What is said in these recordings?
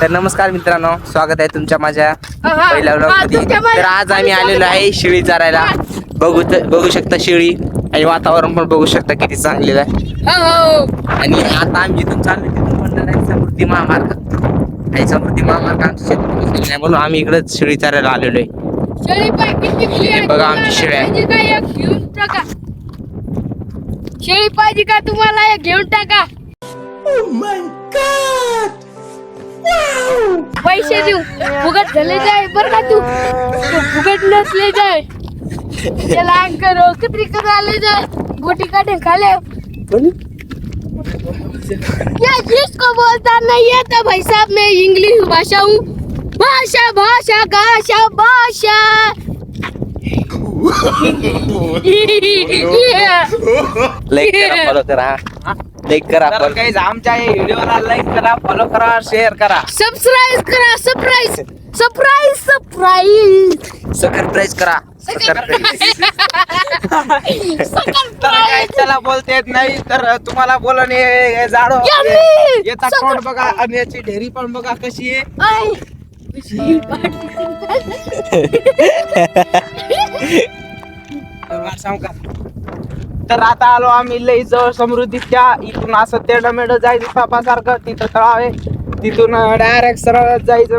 तर नमस्कार मित्रांनो, स्वागत आहे तुमच्या माझ्या पहिल्या व्लॉग मध्ये. तर आज आम्ही आलेलो आहे शेळी चारायला. बघू शकता शेळी आणि वातावरण पण बघू शकता किती चांगलेलं आहे. आणि आता आम्ही जिथून चाललो तिथून म्हणलं नाही समृद्धी महामार्ग आणि समृद्धी महामार्ग आमच्या शेतात म्हणून आम्ही इकडेच शेळी चारायला आलेलो आहे. बघा आमची शेळी शेळी पाहिजे का तुम्हाला? एक घेऊन टाका. पैसे देऊ फुगट झाले जाय बर का तू फुगट नसले जाय त्याला अंकर कत्री करू आले जाय गोटी काढे खाले क्या जिसको बोलता नहीं है तो भाई साहब मैं इंग्लिश भाषा हूँ भाषा भाषा भाषा भाषा लाईक करा, फॉलो करा, लाईक करा, गाइस आमच्या या व्हिडिओला लाईक करा, फॉलो करा, शेअर करा, सबस्क्राइब करा. सरप्राईज सरप्राईज करा. तर काय त्याला बोलता येत नाही तर तुम्हाला बोलून जाडो येता तोंड बघा आणि याची ढेरी पण बघा कशी आहे. तर आता आलो आम्ही लई जवळ समृद्धीच्या. इथून असं तेडमेड जायचं सापासारखं. तिथं तळाव आहे, तिथून डायरेक्ट सरळ जायचं.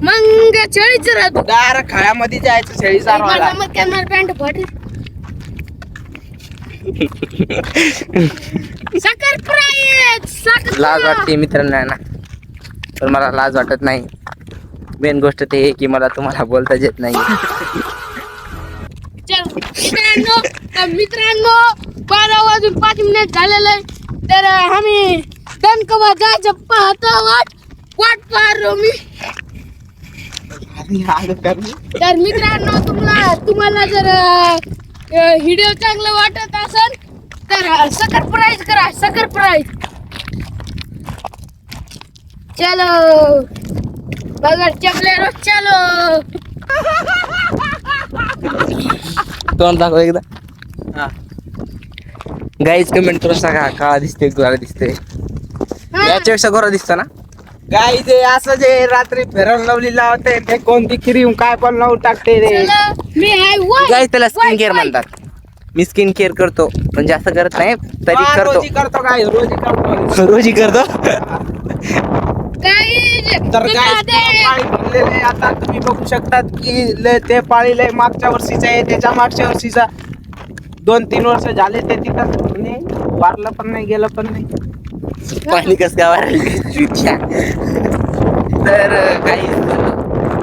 मग शेळीच राहतो डायरेक्ट खळ्यामध्ये जायचं शेळी चारवायला. पॅन्ट फाट साखर लाज वाटते मित्रांनो ना, पण मला लाज वाटत नाही. मेन गोष्ट ते आहे की मला तुम्हाला बोलताच येत नाही. मित्रांनो 12 वाजून 5 मिनिट झालेलं आहे. तर आम्ही कवा जायचं पाहतो. वाट पाहतो मी. तर मित्रांनो तुम्हाला जर व्हिडिओ चांगलं वाटत असेल तर सरप्राईज करा. सरप्राईज चलो बघा चपलेरो चलो. तोंड दाखव एकदा. गाईज कमेंट करून सांगा काळा दिसते गोरा दिसते. याच्यापेक्षा गोरा दिसतो ना. गाई ते असं जे रात्री फिरवून लावली लावते ते कोणती क्रीम काय पण लावून टाकते रे. मी आहे गाईज त्याला स्किन केअर म्हणतात. मी स्किन केअर करतो पण जास्त करत नाही तरी करतो. रोजी करतो काय रोजी करतो रोजी करतो. तर पाळी भरलेले आता तुम्ही बघू शकतात की ते पाळी लय मागच्या वर्षीचं आहे. त्याच्या मागच्या वर्षीचा 2-3 वर्ष झाले ते तिथं वारलं पण नाही गेलं पण नाही. पाणी कसं काय वाढलं. तर काही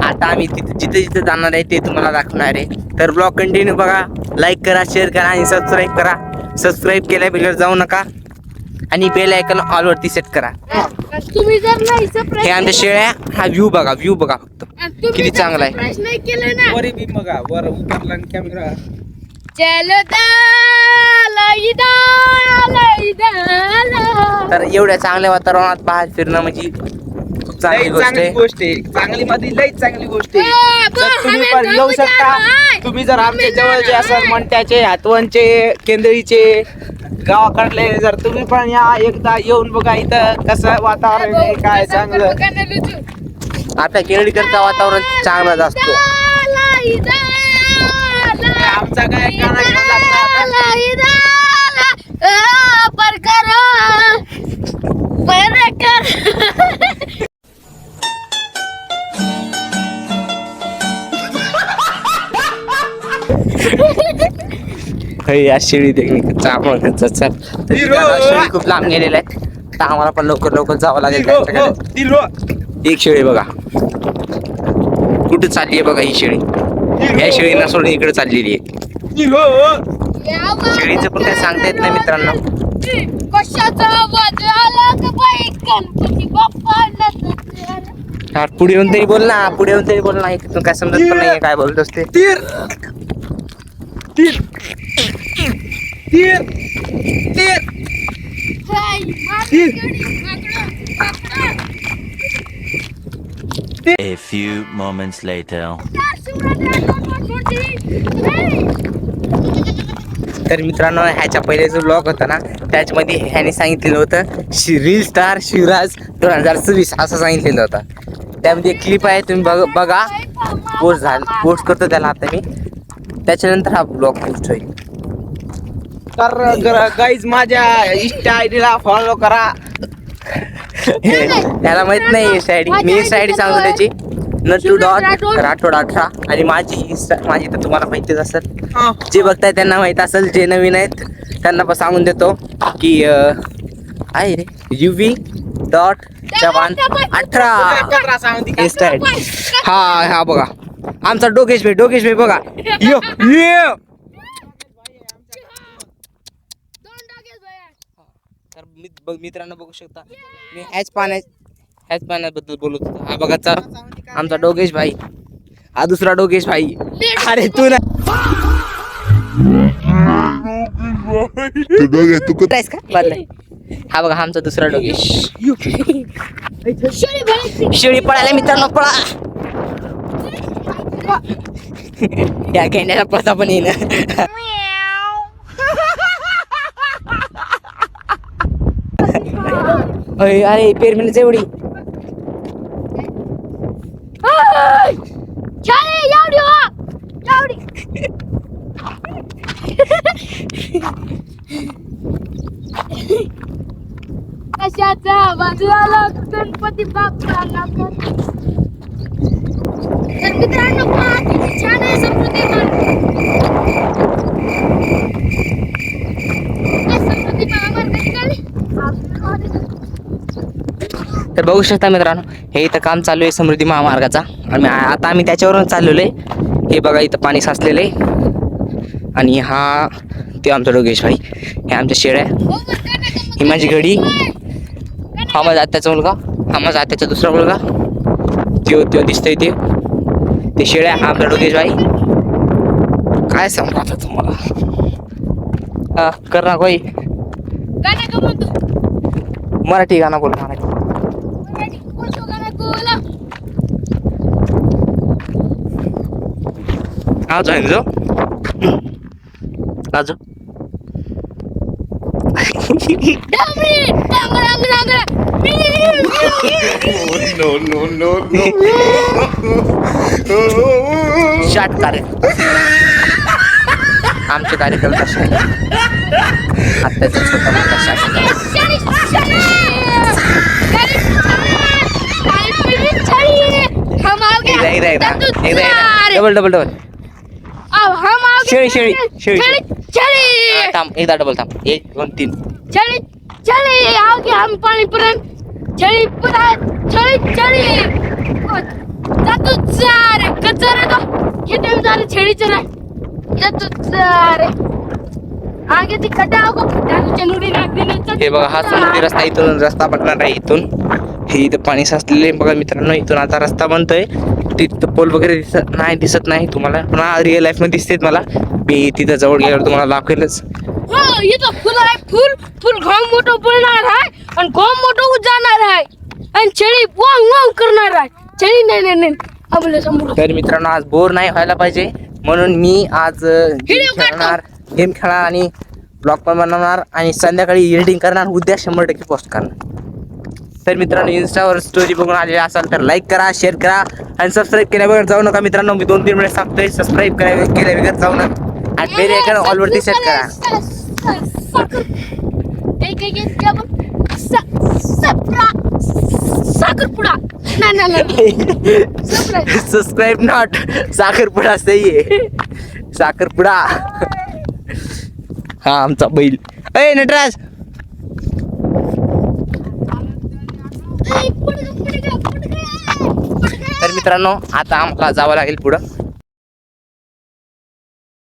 आता आम्ही जिथे जिथे जाणार आहे ते तुम्हाला दाखवणार आहे. तर ब्लॉग कंटिन्यू बघा, लाईक करा, शेअर करा आणि सबस्क्राईब करा. सबस्क्राईब केल्या बिगर जाऊ नका आणि बेल आयकॉन ऑल वरती सेट करा. तुम्ही जर नाही सरप्राईज हे आमच्या शेळ्या. हा व्ह्यू बघा फक्त किती चांगला आहे. नाही केलं ना वरी बी बघा वर उतरला कॅमेरा. चलो तर एवढ्या चांगल्या वातावरणात बाहेर फिरणं म्हणजे खूप चांगली गोष्ट चांगली आहे. गोष्ट आहे. चांगली मध्ये लई चांगली गोष्ट आहे. तर तुम्ही पण येऊ शकता. तुम्ही जर आमच्या जवळचे असाल मंट्याचे, हातवणचे, केंद्रीचे गावाकडले जर तुम्ही पण या एकदा येऊन बघा इथं कसं वातावरण आहे काय चांगलं. आता केरळीकरता वातावरण चांगलाच असतो. आमचा काय गाणं घेऊन लागला. या शेळी शेळी खूप लांब गेलेल्या आहेत तर आम्हाला पण लवकर जावं लागेल. एक शेळी बघा कुठे चालली आहे बघा. ही शेळी या शेळीना सोडून इकडे चाललेली आहे. शेळीचं पण काही सांगता येत नाही मित्रांनो. पुढे येऊन तरी बोल ना. पुढे येऊन तरी बोल ना. इकडून काय समजत पण नाहीये काय बोलत असते. A few moments later. तर मित्रांनो ह्याच्या पहिले जो ब्लॉग होता ना त्याच्यामध्ये ह्याने सांगितलेलं होतं रील स्टार शिवराज 2026 असं सांगितलेलं होतं. त्यामध्ये एक क्लिप आहे, तुम्ही बघा. पोस्ट करतो त्याला आता मी, त्याच्यानंतर हा ब्लॉग पोस्ट होईल. तर गाईज माझ्या इंस्टा आयडीला फॉलो करा. त्याला माहित नाही इंस्टा आयडी. मी इंस्टा आयडी सांगतो त्याची नटू.राठोड18 आणि माझी तर तुम्हाला माहितीच असेल. जे बघताय त्यांना माहित असेल, जे नवीन आहेत त्यांना पण सांगून देतो की आहे रे UV.Jawan18 इंस्टा आयडी. हा बघा आमचा डोकेश भाई बघा. यो तर मित्रांनो बघू शकता मी ह्याच पाण्याबद्दल बोलत होतो. हा बघा आमचा डोकेश भाई, हा दुसरा डोकेश भाई. अरे तू ना आहेस का बदलाय. हा बघा आमचा दुसरा डोकेश. शेळी पळायला मित्रांनो, पळा. या गेंड्याला पळता पण येईन. अरे पेरमिलच एवढी कशाचा बाजूला गणपती बाप्पा. तर मित्रांनो पहा किती छान आहे समृद्धी तर बघू शकता मित्रांनो, हे इथं काम चालू आहे समृद्धी महामार्गाचा. आणि आता आम्ही त्याच्यावरून चाललेलो आहे. हे बघा इथं पाणी साचलेलं आहे. आणि हा ते आमचा डोगेश भाई, हे आमच्या शेळ्या, ही माझी घडी, हा माझा आत्याचा मुलगा, हा माझा आत्याचा दुसरा मुलगा, तो दिसतोय ते शेळ्या, हा आमचा डोगेश भाई. काय सांगू आता तुम्हाला. कर ना कोई मराठी गाणं बोल. आज आहे जो शाट आमचे कार्यक्रम कसे आत्ताचा छोटा मोठा शाट. डबल शेळी थांब एकदा डबल थांब 1 2 3 चली आओगे हम पानी पर्यंत. चली जातो सारे कचरा तो खेते में सारे छेड़ी चला जातो सारे आगे ती खड्डा आगो खड्डा चनुडी नाक देने. हे बघा हा समुद्री रस्ता, इथून रस्ता बनणार आहे. इथून हे इथं पाणी साचलेले बघा मित्रांनो. इथून आता रस्ता बनतोय. तिथं पोल वगैरे दिसत नाही तुम्हाला, पण रिअल लाईफ मध्ये दिसतेत मला. मी तिथं जवळ गेल्यावर तुम्हाला दाखवेलच. इथं फुल आहे, फुल घाम मोठं पडणार आहे आणि घाम मोठं जाणार आहे आणि छेडी वांग करणार आहे. छेडी नाही आपल्या समोर. तर मित्रांनो आज बोर नाही व्हायला पाहिजे म्हणून मी आज गेम खेळणार आणि ब्लॉग पण बनवणार आणि संध्याकाळी एडिटिंग करणार. उद्या 100% पोस्ट करणार. तर मित्रांनो इंस्टावर स्टोरी बघून आलेले असाल तर लाईक करा, शेअर करा आणि सबस्क्राईब केल्याबरोबर जाऊ नका मित्रांनो. मी 2-3 मिनिट सांगतोय, सबस्क्राईब केल्याबरोबर जाऊ नका आणि बेल आयकॉन ऑलवरती सेट करा. साखरपुडा सबस्क्राईब नॉट साखरपुडा सही आहे. साखरपुडा हा आमचा बैल. ए नटराज तर मित्रांनो आता आम्हाला जावं लागेल पुढं.